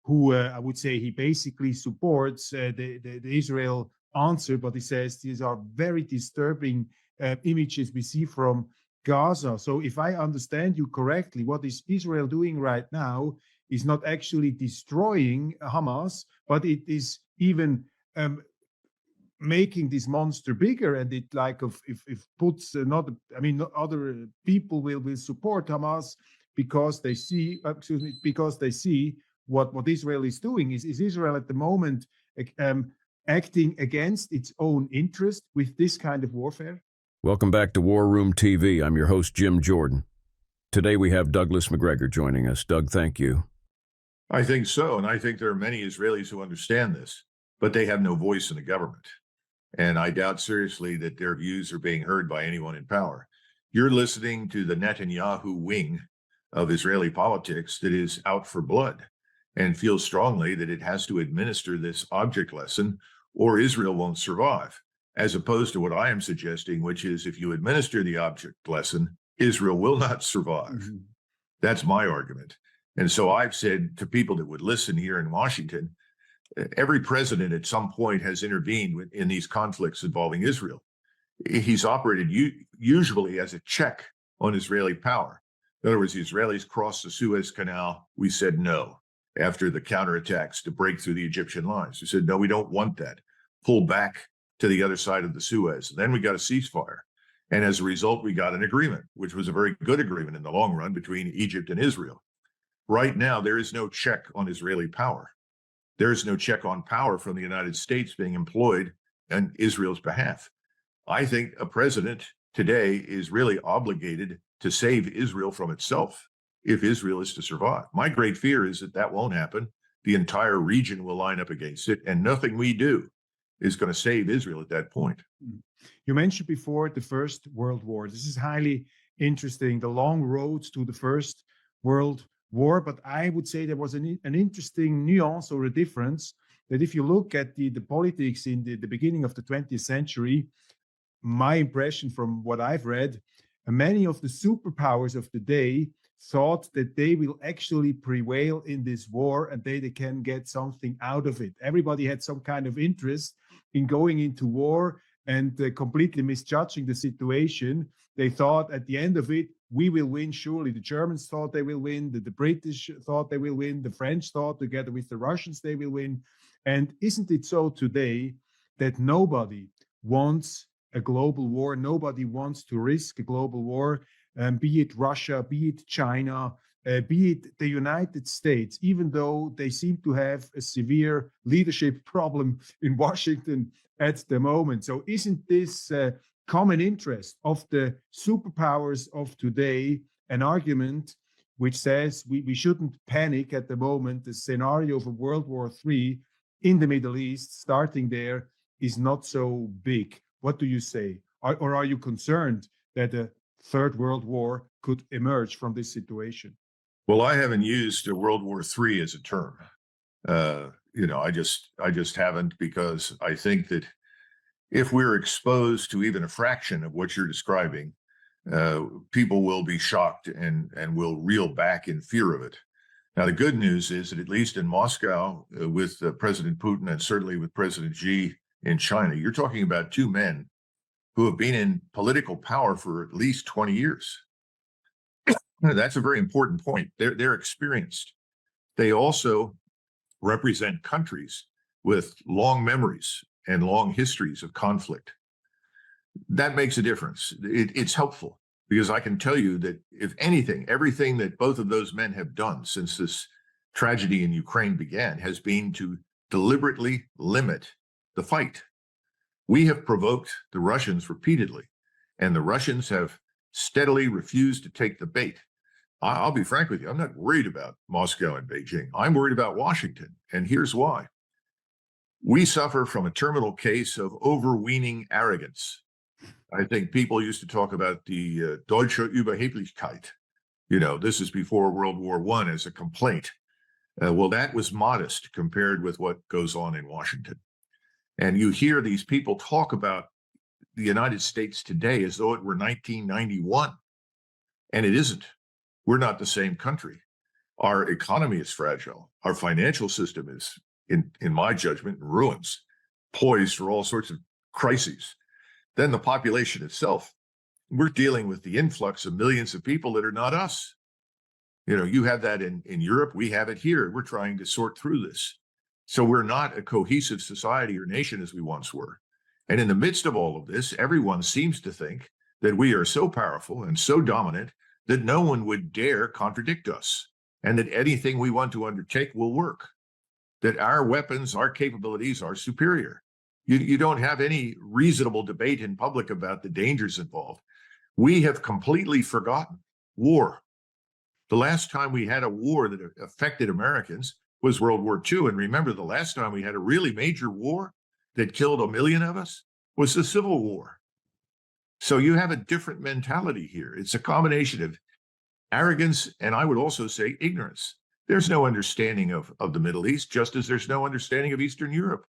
who I would say he basically supports the Israel answer, but he says these are very disturbing images we see from Gaza. So if I understand you correctly, what is Israel doing right now is not actually destroying Hamas, but it is even making this monster bigger, and it like if puts another, I mean, other people will support Hamas because they see, because they see what Israel is doing. Is Israel at the moment acting against its own interest with this kind of warfare? Welcome back to War Room TV. I'm your host, Jim Jordan. Today we have Douglas Macgregor joining us. Doug, thank you. I think so, and I think there are many Israelis who understand this, but they have no voice in the government. And I doubt seriously that their views are being heard by anyone in power. You're listening to the Netanyahu wing of Israeli politics that is out for blood and feels strongly that it has to administer this object lesson or Israel won't survive, as opposed to what I am suggesting, which is if you administer the object lesson, Israel will not survive. Mm-hmm. That's my argument. And so I've said to people that would listen here in Washington, every president at some point has intervened in these conflicts involving Israel. He's operated usually as a check on Israeli power. In other words, the Israelis crossed the Suez Canal. We said no after the counterattacks to break through the Egyptian lines. We said, no, we don't want that. Pull back to the other side of the Suez. Then we got a ceasefire. And as a result, we got an agreement, which was a very good agreement in the long run between Egypt and Israel. Right now, there is no check on Israeli power. There is no check on power from the United States being employed on Israel's behalf. I think a president today is really obligated to save Israel from itself if Israel is to survive. My great fear is that that won't happen. The entire region will line up against it, and nothing we do is going to save Israel at that point. You mentioned before the First World War. This is highly interesting, the long road to the First World War, but I would say there was an interesting nuance or a difference that if you look at the politics in the beginning of the 20th century, my impression from what I've read, many of the superpowers of the day thought that they will actually prevail in this war and they can get something out of it. Everybody had some kind of interest in going into war and completely misjudging the situation. They thought at the end of it, we will win. Surely the Germans thought they will win. The British thought they will win. The French thought together with the Russians they will win. And isn't it so today that nobody wants a global war? Nobody wants to risk a global war, be it Russia, be it China, be it the United States, even though they seem to have a severe leadership problem in Washington at the moment. So isn't this common interest of the superpowers of today an argument which says we shouldn't panic at the moment? The scenario of a World War III in the Middle East, starting there, is not so big. What do you say? Or are you concerned that a Third World War could emerge from this situation? Well, I haven't used a World War III as a term. I just haven't, because I think that if we're exposed to even a fraction of what you're describing, people will be shocked and will reel back in fear of it. Now, the good news is that at least in Moscow, with President Putin and certainly with President Xi in China, you're talking about two men who have been in political power for at least 20 years. That's a very important point. They're experienced. They also represent countries with long memories and long histories of conflict. That makes a difference. It's helpful, because I can tell you that if anything, everything that both of those men have done since this tragedy in Ukraine began has been to deliberately limit the fight. We have provoked the Russians repeatedly, and the Russians have steadily refused to take the bait. I'll be frank with you, I'm not worried about Moscow and Beijing. I'm worried about Washington, and here's why. We suffer from a terminal case of overweening arrogance. I think people used to talk about the Deutsche Überheblichkeit. This is before World War I as a complaint. Well, that was modest compared with what goes on in Washington. And you hear these people talk about the United States today as though it were 1991, and it isn't. We're not the same country. Our economy is fragile. Our financial system is, in my judgment, in ruins, poised for all sorts of crises. Then the population itself, we're dealing with the influx of millions of people that are not us. You have that in Europe, we have it here. We're trying to sort through this. So we're not a cohesive society or nation as we once were. And in the midst of all of this, everyone seems to think that we are so powerful and so dominant that no one would dare contradict us, and that anything we want to undertake will work, that our weapons, our capabilities are superior. You don't have any reasonable debate in public about the dangers involved. We have completely forgotten war. The last time we had a war that affected Americans was World War II. And remember, the last time we had a really major war that killed 1 million of us was the Civil War. So you have a different mentality here. It's a combination of arrogance, and I would also say ignorance. There's no understanding of the Middle East, just as there's no understanding of Eastern Europe.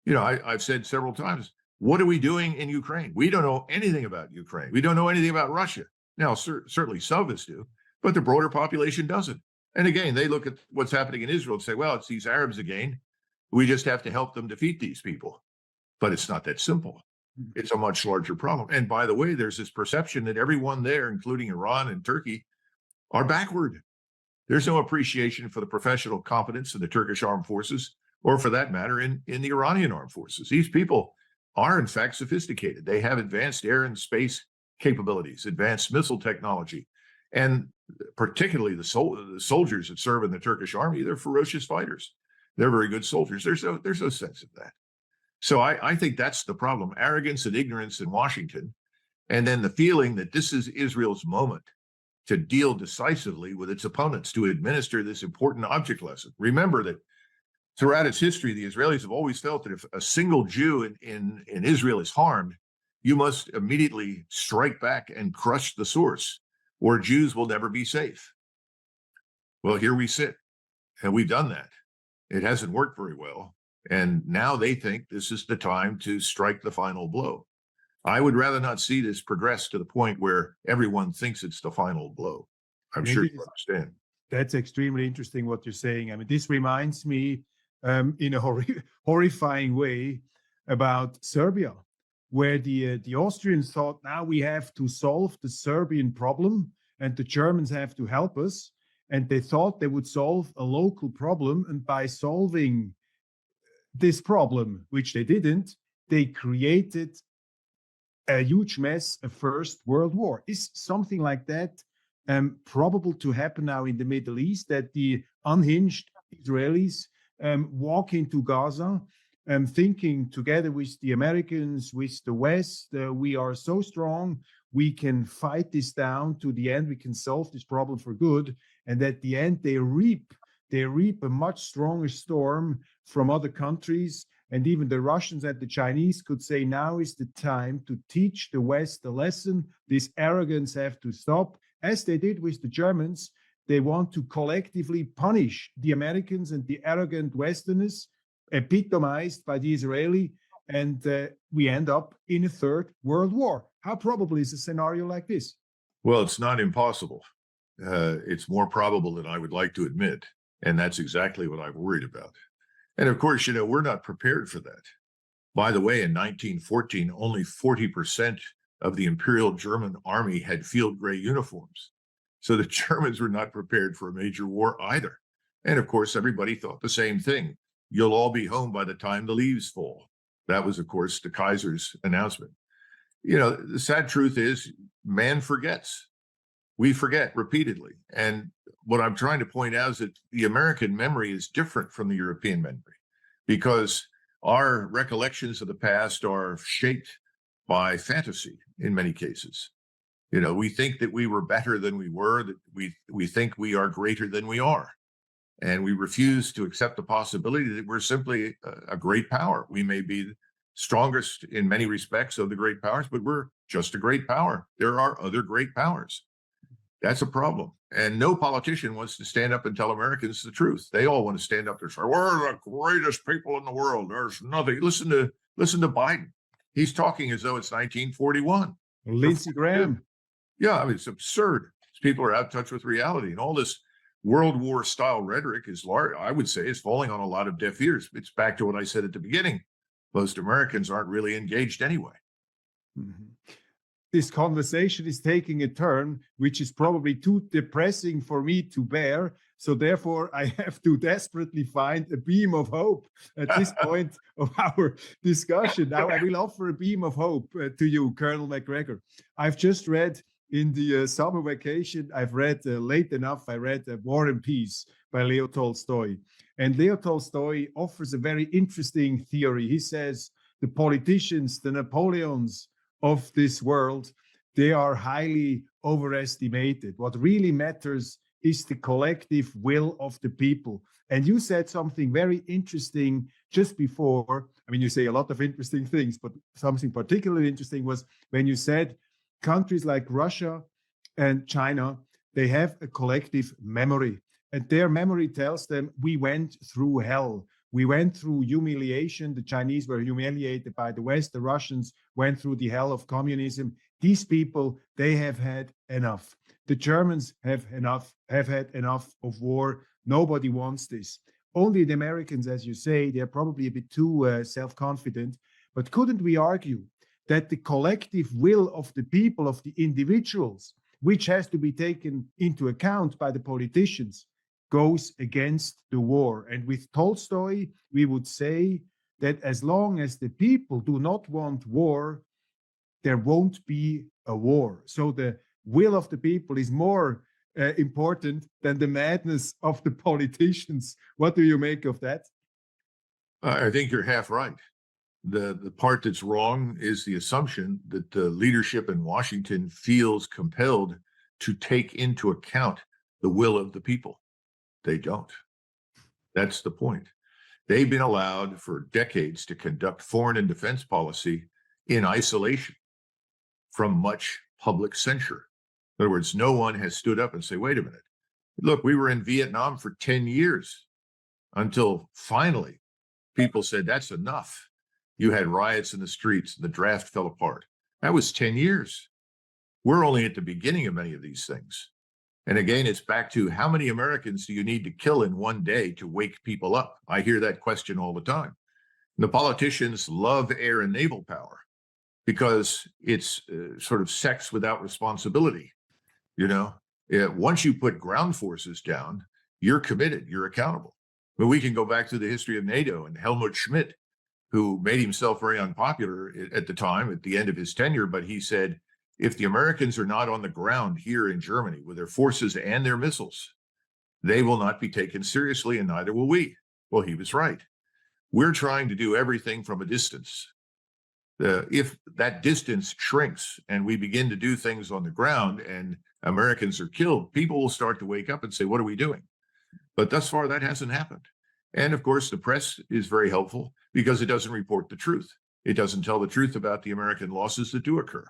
I've said several times, what are we doing in Ukraine? We don't know anything about Ukraine. We don't know anything about Russia. Now, certainly some of us do, but the broader population doesn't. And again, they look at what's happening in Israel and say, well, it's these Arabs again. We just have to help them defeat these people. But it's not that simple. It's a much larger problem. And by the way, there's this perception that everyone there, including Iran and Turkey, are backward. There's no appreciation for the professional competence in the Turkish armed forces, or for that matter, in the Iranian armed forces. These people are, in fact, sophisticated. They have advanced air and space capabilities, advanced missile technology, and particularly the soldiers that serve in the Turkish army, they're ferocious fighters. They're very good soldiers. There's no sense of that. So I think that's the problem: arrogance and ignorance in Washington, and then the feeling that this is Israel's moment to deal decisively with its opponents, to administer this important object lesson. Remember that throughout its history, the Israelis have always felt that if a single Jew in Israel is harmed, you must immediately strike back and crush the source, or Jews will never be safe. Well, here we sit, and we've done that. It hasn't worked very well. And now they think this is the time to strike the final blow. I would rather not see this progress to the point where everyone thinks it's the final blow. I'm sure you understand. That's extremely interesting what you're saying. I mean, this reminds me in a horrifying way about Serbia, where the Austrians thought, now we have to solve the Serbian problem and the Germans have to help us. And they thought they would solve a local problem. And by solving this problem, which they didn't, they created a huge mess, a First World War. Is something like that probable to happen now in the Middle East, that the unhinged Israelis walk into Gaza thinking together with the Americans, with the West, we are so strong, we can fight this down to the end, we can solve this problem for good, and at the end they reap a much stronger storm from other countries. And even the Russians and the Chinese could say, now is the time to teach the West a lesson. This arrogance have to stop. As they did with the Germans, they want to collectively punish the Americans and the arrogant Westerners, epitomized by the Israeli, and we end up in a Third World War. How probable is a scenario like this? Well, it's not impossible. It's more probable than I would like to admit. And that's exactly what I'm worried about. And of course, we're not prepared for that. By the way, in 1914, only 40% of the Imperial German army had field gray uniforms. So the Germans were not prepared for a major war either. And of course, everybody thought the same thing. You'll all be home by the time the leaves fall. That was, of course, the Kaiser's announcement. The sad truth is, man forgets. We forget repeatedly. And what I'm trying to point out is that the American memory is different from the European memory, because our recollections of the past are shaped by fantasy in many cases. We think that we were better than we were, that we think we are greater than we are. And we refuse to accept the possibility that we're simply a great power. We may be the strongest in many respects of the great powers, but we're just a great power. There are other great powers. That's a problem. And no politician wants to stand up and tell Americans the truth. They all want to stand up and say, we're the greatest people in the world. There's nothing. Listen to Biden. He's talking as though it's 1941. Lindsey Graham. Yeah, I mean, it's absurd. People are out of touch with reality. And all this World War style rhetoric is large, I would say, is falling on a lot of deaf ears. It's back to what I said at the beginning. Most Americans aren't really engaged anyway. Mhm. This conversation is taking a turn, which is probably too depressing for me to bear. So therefore, I have to desperately find a beam of hope at this point of our discussion. Now, I will offer a beam of hope to you, Colonel Macgregor. I've just read in the summer vacation, I've read late enough, I read War and Peace by Leo Tolstoy. And Leo Tolstoy offers a very interesting theory. He says the politicians, the Napoleons of this world, they are highly overestimated. What really matters is the collective will of the people. And you said something very interesting just before. I mean, you say a lot of interesting things, but something particularly interesting was when you said countries like Russia and China, they have a collective memory. And their memory tells them, we went through hell. We went through humiliation. The Chinese were humiliated by the West. The Russians went through the hell of communism. These people, they have had enough. The Germans have had enough of war. Nobody wants this. Only the Americans, as you say, they're probably a bit too self-confident. But couldn't we argue that the collective will of the people, of the individuals, which has to be taken into account by the politicians, goes against the war? And with Tolstoy, we would say that as long as the people do not want war, there won't be a war. So the will of the people is more important than the madness of the politicians. What do you make of that? I think you're half right. The part that's wrong is the assumption that the leadership in Washington feels compelled to take into account the will of the people. They don't. That's the point. They've been allowed for decades to conduct foreign and defense policy in isolation from much public censure. In other words, no one has stood up and say, wait a minute, look, we were in Vietnam for 10 years until finally people said, that's enough. You had riots in the streets, and the draft fell apart. That was 10 years. We're only at the beginning of many of these things. And again, it's back to how many Americans do you need to kill in one day to wake people up? I hear that question all the time. And the politicians love air and naval power because it's sort of sex without responsibility. You know, once you put ground forces down, you're committed, you're accountable. But we can go back to the history of NATO and Helmut Schmidt, who made himself very unpopular at the time, at the end of his tenure, but he said, if the Americans are not on the ground here in Germany with their forces and their missiles, they will not be taken seriously, and neither will we. Well, he was right. We're trying to do everything from a distance. If that distance shrinks and we begin to do things on the ground and Americans are killed, people will start to wake up and say, what are we doing? But thus far, that hasn't happened. And of course, the press is very helpful because it doesn't report the truth. It doesn't tell the truth about the American losses that do occur.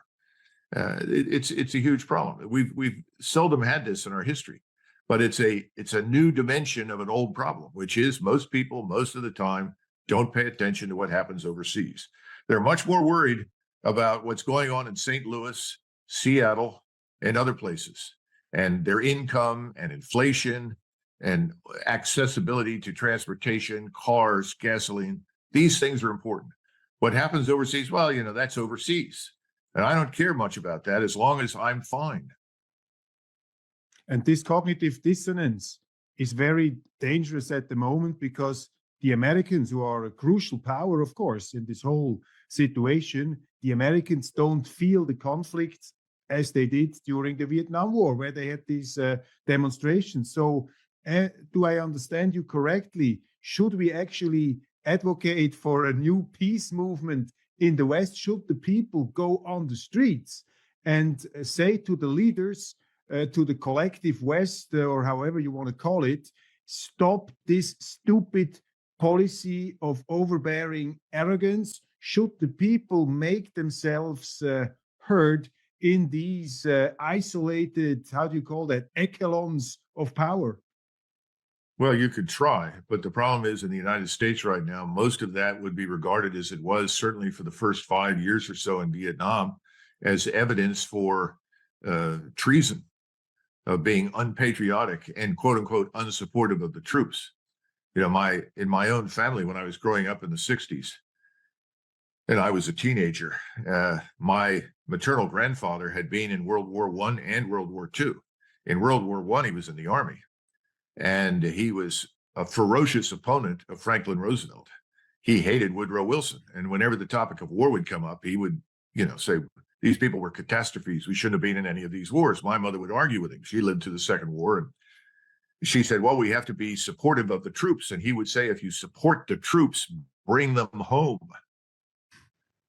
It's a huge problem. We've seldom had this in our history, but it's a new dimension of an old problem, which is most people, most of the time, don't pay attention to what happens overseas. They're much more worried about what's going on in St. Louis, Seattle, and other places, and their income and inflation and accessibility to transportation, cars, gasoline. These things are important. What happens overseas? Well, you know, that's overseas. And I don't care much about that as long as I'm fine. And this cognitive dissonance is very dangerous at the moment because the Americans, who are a crucial power, of course, in this whole situation, the Americans don't feel the conflict as they did during the Vietnam War, where they had these demonstrations. So do I understand you correctly? Should we actually advocate for a new peace movement in the West? Should the people go on the streets and say to the leaders, to the collective West, or however you want to call it, stop this stupid policy of overbearing arrogance? Should the people make themselves heard in these isolated, how do you call that, echelons of power? Well, you could try, but the problem is in the United States right now, most of that would be regarded as it was certainly for the first 5 years or so in Vietnam as evidence for treason. of being unpatriotic and quote unquote unsupportive of the troops. You know, in my own family, when I was growing up in the 60s, and I was a teenager, my maternal grandfather had been in World War I and World War II. In World War I, he was in the Army, and he was a ferocious opponent of Franklin Roosevelt. He hated Woodrow Wilson, and whenever the topic of war would come up, he would, say, these people were catastrophes. We shouldn't have been in any of these wars. My mother would argue with him. She lived through the Second War, and she said, well, we have to be supportive of the troops. And he would say, if you support the troops, bring them home.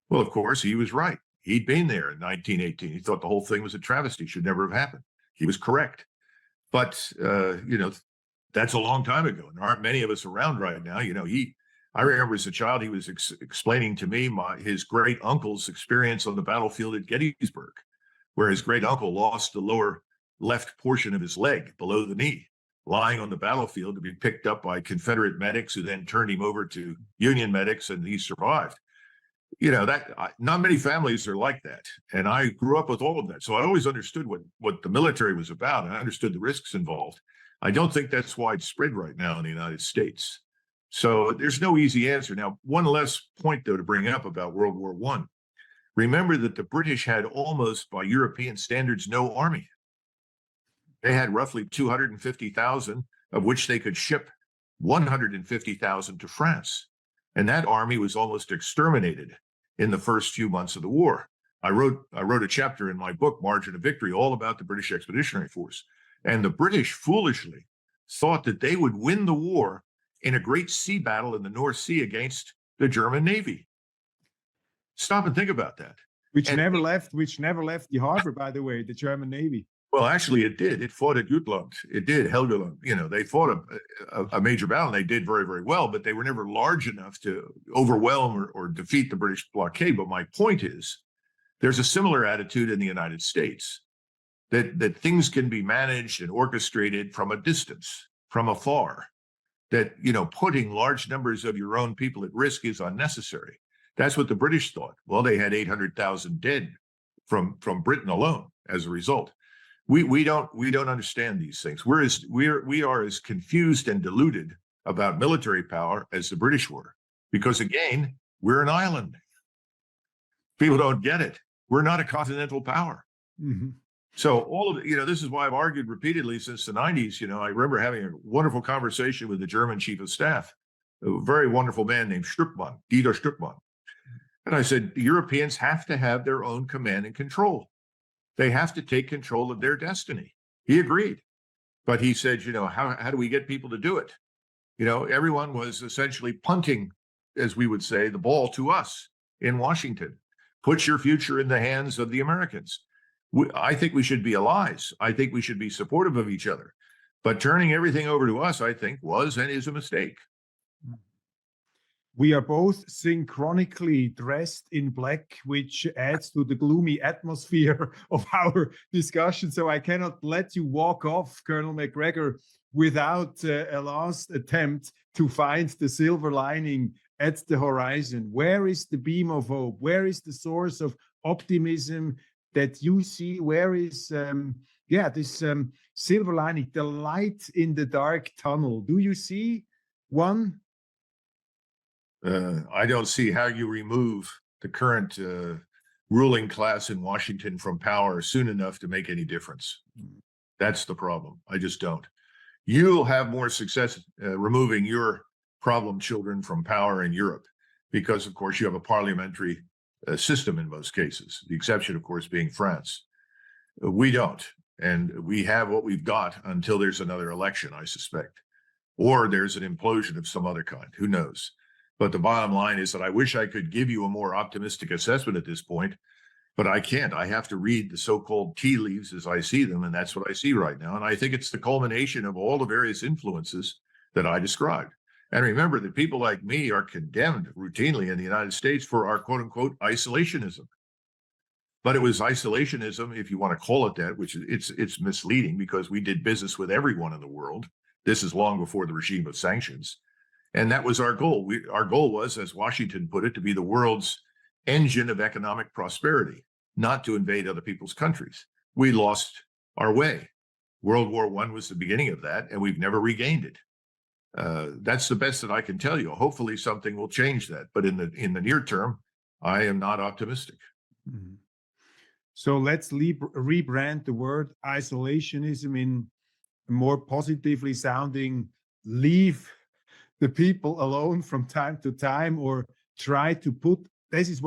Well, of course, he was right. He'd been there in 1918. He thought the whole thing was a travesty, should never have happened. He was correct. But, that's a long time ago. And there aren't many of us around right now. I remember as a child, he was explaining to me his great uncle's experience on the battlefield at Gettysburg, where his great uncle lost the lower left portion of his leg below the knee, lying on the battlefield to be picked up by Confederate medics who then turned him over to Union medics, and he survived. Not many families are like that. And I grew up with all of that. So I always understood what the military was about. And I understood the risks involved. I don't think that's widespread right now in the United States. So there's no easy answer. Now, one last point, though, to bring up about World War I. Remember that the British had almost, by European standards, no army. They had roughly 250,000, of which they could ship 150,000 to France. And that army was almost exterminated in the first few months of the war. I wrote a chapter in my book, Margin of Victory, all about the British Expeditionary Force. And the British foolishly thought that they would win the war in a great sea battle in the North Sea against the German Navy. Stop and think about that. Which never left the harbor, by the way, the German Navy. Well, actually, it did. It fought at Jutland. It did, Helgoland. They fought a major battle, and they did very, very well, but they were never large enough to overwhelm or defeat the British blockade. But my point is, there's a similar attitude in the United States, that things can be managed and orchestrated from a distance, from afar, that, putting large numbers of your own people at risk is unnecessary. That's what the British thought. Well, they had 800,000 dead from Britain alone as a result. We don't understand these things. We are as confused and deluded about military power as the British were, because again, we're an island. People don't get it. We're not a continental power. Mm-hmm. So all of this is why I've argued repeatedly since the 90s. I remember having a wonderful conversation with the German chief of staff, a very wonderful man named Stuckmann, Guido Stuckmann. And I said, the Europeans have to have their own command and control. They have to take control of their destiny. He agreed. But he said, how do we get people to do it? Everyone was essentially punting, as we would say, the ball to us in Washington. Put your future in the hands of the Americans. I think we should be allies. I think we should be supportive of each other. But turning everything over to us, I think, was and is a mistake. We are both synchronically dressed in black, which adds to the gloomy atmosphere of our discussion. So I cannot let you walk off, Colonel Macgregor, without a last attempt to find the silver lining at the horizon. Where is the beam of hope? Where is the source of optimism that you see? Where is this silver lining, the light in the dark tunnel? Do you see one? I don't see how you remove the current ruling class in Washington from power soon enough to make any difference. That's the problem. I just don't. You'll have more success removing your problem children from power in Europe because, of course, you have a parliamentary system in most cases, the exception, of course, being France. We don't. And we have what we've got until there's another election, I suspect, or there's an implosion of some other kind. Who knows? But the bottom line is that I wish I could give you a more optimistic assessment at this point, but I can't. I have to read the so-called tea leaves as I see them, and that's what I see right now. And I think it's the culmination of all the various influences that I described. And remember that people like me are condemned routinely in the United States for our quote-unquote isolationism. But it was isolationism, if you want to call it that, which it's misleading because we did business with everyone in the world. This is long before the regime of sanctions. And that was our goal. Our goal was, as Washington put it, to be the world's engine of economic prosperity, not to invade other people's countries. We lost our way. World War I was the beginning of that, and we've never regained it. That's the best that I can tell you. Hopefully something will change that. But in the near term, I am not optimistic. Mhm. So let's rebrand the word isolationism in a more positively sounding leave the people alone from time to time, or try to put, this is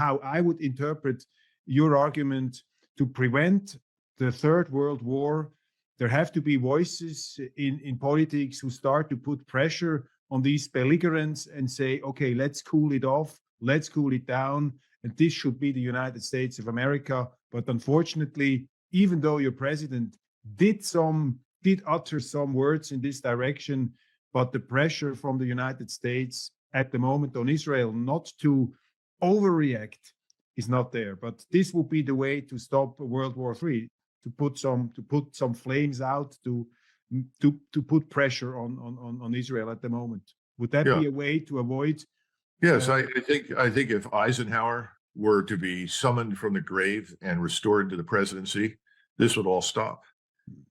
how I would interpret your argument, to prevent the Third World War. There have to be voices in politics who start to put pressure on these belligerents and say, okay, let's cool it off, let's cool it down, and this should be the United States of America. But unfortunately, even though your president did utter some words in this direction, but the pressure from the United States at the moment on Israel not to overreact is not there. But this would be the way to stop World War III, to put some flames out, to put pressure on Israel at the moment. Would that be a way to avoid? Yes, I think if Eisenhower were to be summoned from the grave and restored to the presidency, this would all stop,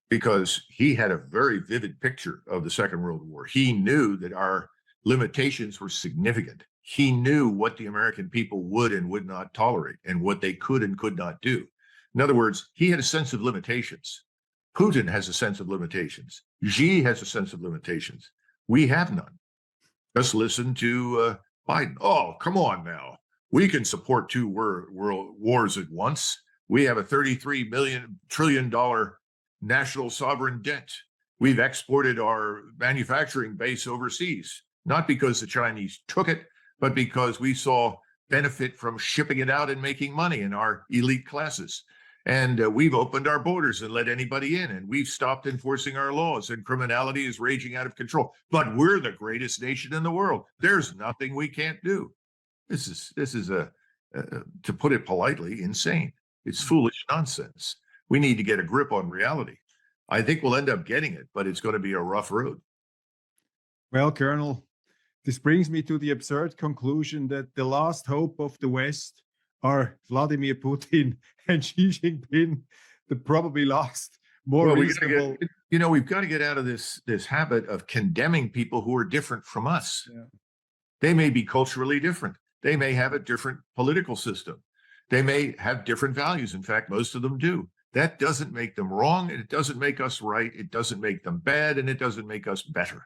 because he had a very vivid picture of the Second World War. He knew that our limitations were significant. He knew what the American people would and would not tolerate, and what they could and could not do. In other words, he had a sense of limitations. Putin has a sense of limitations. Xi has a sense of limitations. We have none. Just listen to Biden. Oh, come on now. We can support two world wars at once. We have a $33 trillion national sovereign debt. We've exported our manufacturing base overseas, not because the Chinese took it, but because we saw benefit from shipping it out and making money in our elite classes. And we've opened our borders and let anybody in, and we've stopped enforcing our laws, and criminality is raging out of control. But we're the greatest nation in the world. There's nothing we can't do. This is to put it politely, insane. It's foolish nonsense. We need to get a grip on reality. I think we'll end up getting it, but it's going to be a rough road. Well, Colonel, this brings me to the absurd conclusion that the last hope of the West are Vladimir Putin and Xi Jinping, the probably last more reasonable. We've got to get out of this habit of condemning people who are different from us. Yeah. They may be culturally different. They may have a different political system. They may have different values. In fact, most of them do. That doesn't make them wrong, and it doesn't make us right. It doesn't make them bad, and it doesn't make us better.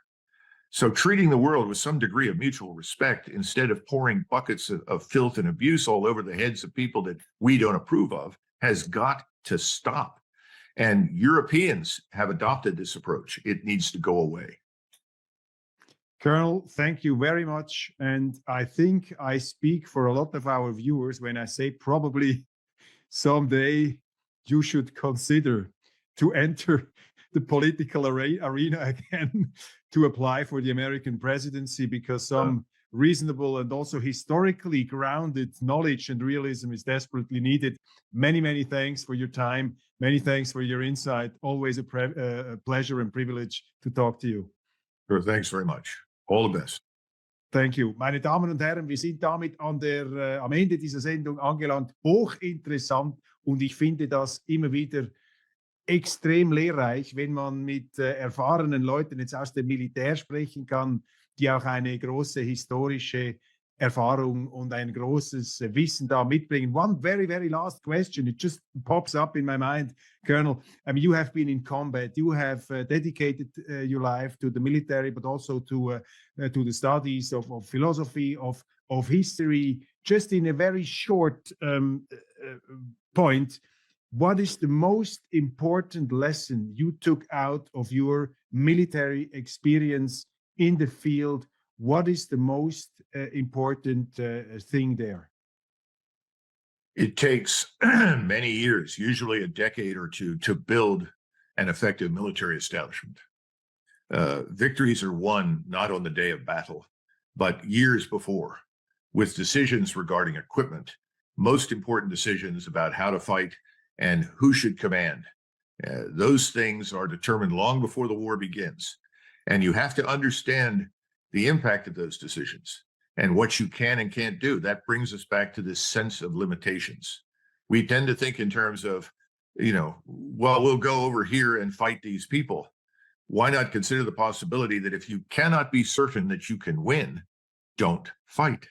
So treating the world with some degree of mutual respect, instead of pouring buckets of filth and abuse all over the heads of people that we don't approve of, has got to stop. And Europeans have adopted this approach. It needs to go away. Colonel, thank you very much. And I think I speak for a lot of our viewers when I say probably someday you should consider to enter the political arena again to apply for the American presidency, because some reasonable and also historically grounded knowledge and realism is desperately needed. Many, many thanks for your time. Many thanks for your insight. Always a pleasure and privilege to talk to you. Sure, thanks very much. All the best. Thank you. Meine Damen und Herren, wir sind damit am Ende dieser Sendung angelangt. Hochinteressant, und ich finde das immer wieder extrem lehrreich, wenn man mit erfahrenen Leuten jetzt aus dem Militär sprechen kann, die auch eine große historische Erfahrung und ein großes Wissen da mitbringen. One very, very last question. It just pops up in my mind, Colonel. I mean, you have been in combat. You have dedicated your life to the military, but also to the studies of philosophy, of history. Just in a very short point, what is the most important lesson you took out of your military experience in the field? What is the most important thing there? It takes many years, usually a decade or two, to build an effective military establishment. Victories are won not on the day of battle, but years before, with decisions regarding equipment, most important decisions about how to fight and who should command. Those things are determined long before the war begins. And you have to understand the impact of those decisions and what you can and can't do. That brings us back to this sense of limitations. We tend to think in terms of well, we'll go over here and fight these people. Why not consider the possibility that if you cannot be certain that you can win, don't fight?